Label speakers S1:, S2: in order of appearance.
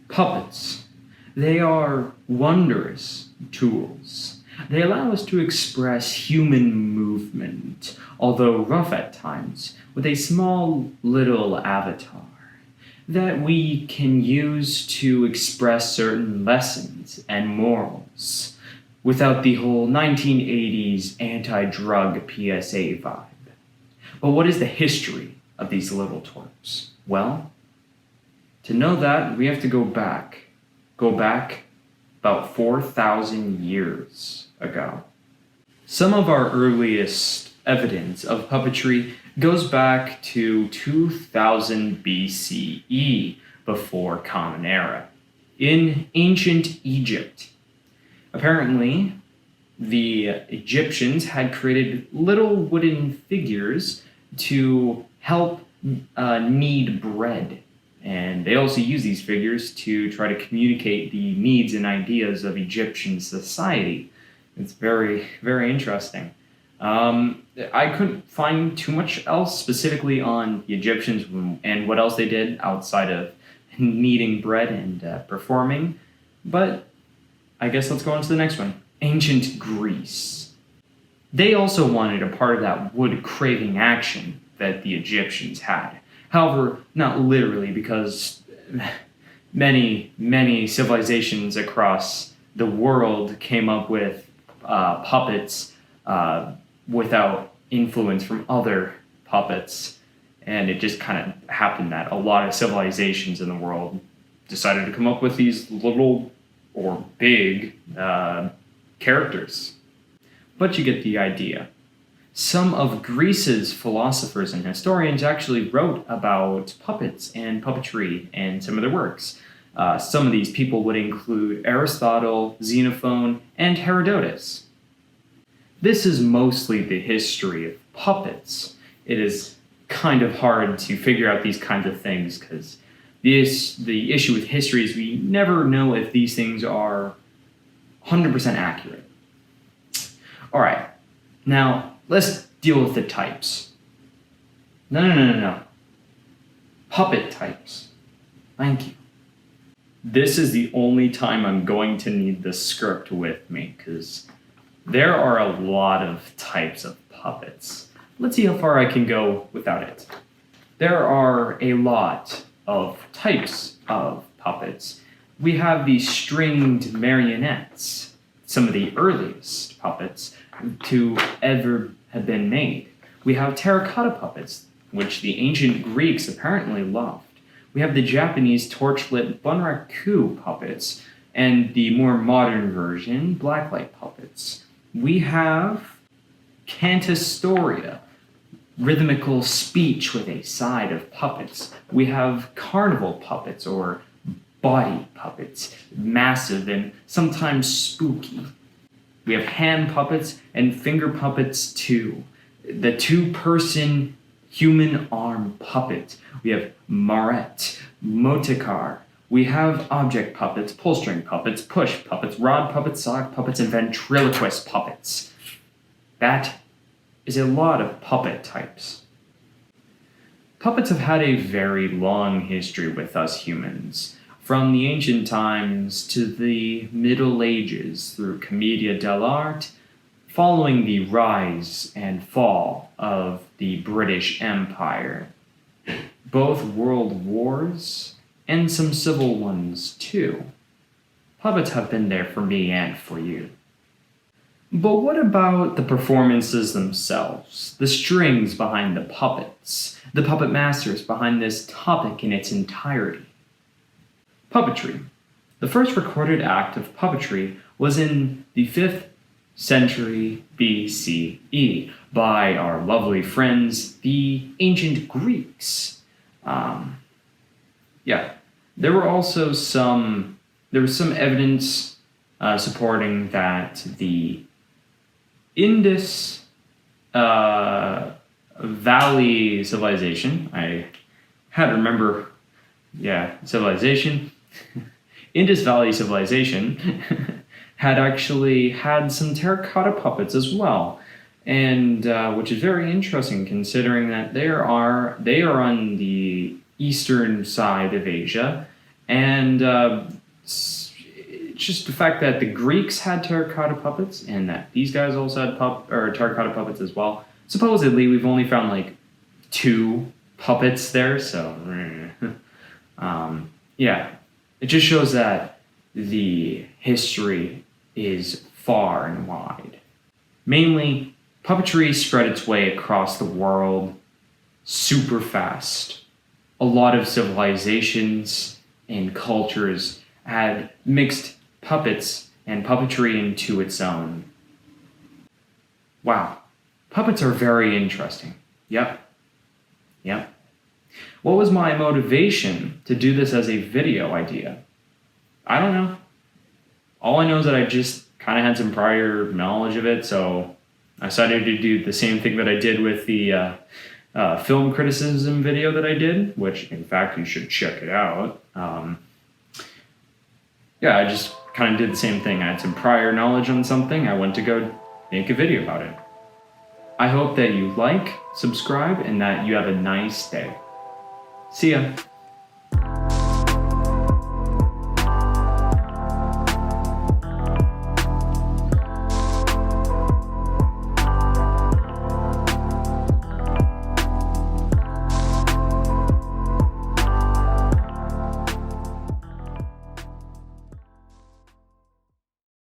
S1: Puppets. They are wondrous tools. They allow us to express human movement, although rough at times, with a small little avatar that we can use to express certain lessons and morals without the whole 1980s anti-drug PSA vibe. But what is the history of these little twerps? Well, to know that, we have to go back about 4,000 years ago. Some of our earliest evidence of puppetry goes back to 2000 BCE, before Common Era, in ancient Egypt. Apparently, the Egyptians had created little wooden figures to help knead bread. And they also use these figures to try to communicate the needs and ideas of Egyptian society. It's very, very interesting. I couldn't find too much else specifically on the Egyptians and what else they did outside of kneading bread and performing. But I guess let's go on to the next one. Ancient Greece. They also wanted a part of that wood-craving action that the Egyptians had. However, not literally, because many civilizations across the world came up with puppets without influence from other puppets. And it just kind of happened that a lot of civilizations in the world decided to come up with these little or big characters. But you get the idea. Some of Greece's philosophers and historians actually wrote about puppets and puppetry and some of their works. Some of these people would include Aristotle, Xenophon, and Herodotus. This is mostly the history of puppets. It is kind of hard to figure out these kinds of things because the issue with history is we never know if these things are 100% accurate. All right, now let's deal with the types. No. Puppet types. Thank you. This is the only time I'm going to need the script with me, because there are a lot of types of puppets. Let's see how far I can go without it. There are a lot of types of puppets. We have the stringed marionettes, some of the earliest puppets to ever have been made. We have terracotta puppets, which the ancient Greeks apparently loved. We have the Japanese torchlit bunraku puppets, and the more modern version, blacklight puppets. We have cantastoria, rhythmical speech with a side of puppets. We have carnival puppets, or body puppets, massive and sometimes spooky. We have hand puppets and finger puppets too. The two-person human arm puppet. We have marette, motocar. We have object puppets, pull string puppets, push puppets, rod puppets, sock puppets, and ventriloquist puppets. That is a lot of puppet types. Puppets have had a very long history with us humans. From the ancient times to the Middle Ages through Commedia dell'arte, following the rise and fall of the British Empire, both world wars and some civil ones too. Puppets have been there for me and for you. But what about the performances themselves, the strings behind the puppets, the puppet masters behind this topic in its entirety? Puppetry. The first recorded act of puppetry was in the 5th century BCE by our lovely friends, the ancient Greeks. There was some evidence supporting that the Indus Valley civilization, I had to remember, civilization, Indus Valley civilization had actually had some terracotta puppets as well, and which is very interesting considering that they are on the eastern side of Asia, And just the fact that the Greeks had terracotta puppets and that these guys also had terracotta puppets as well. Supposedly, we've only found like 2 puppets there, so yeah, it just shows that the history is far and wide. Mainly, puppetry spread its way across the world super fast. A lot of civilizations and cultures had mixed puppets and puppetry into its own. Wow, puppets are very interesting. Yep. What was my motivation to do this as a video idea? I don't know. All I know is that I just kind of had some prior knowledge of it, so I decided to do the same thing that I did with the film criticism video that I did, which in fact you should check it out. Yeah, I just kind of did the same thing. I had some prior knowledge on something. I went to go make a video about it. I hope that you like, subscribe, and that you have a nice day. See ya.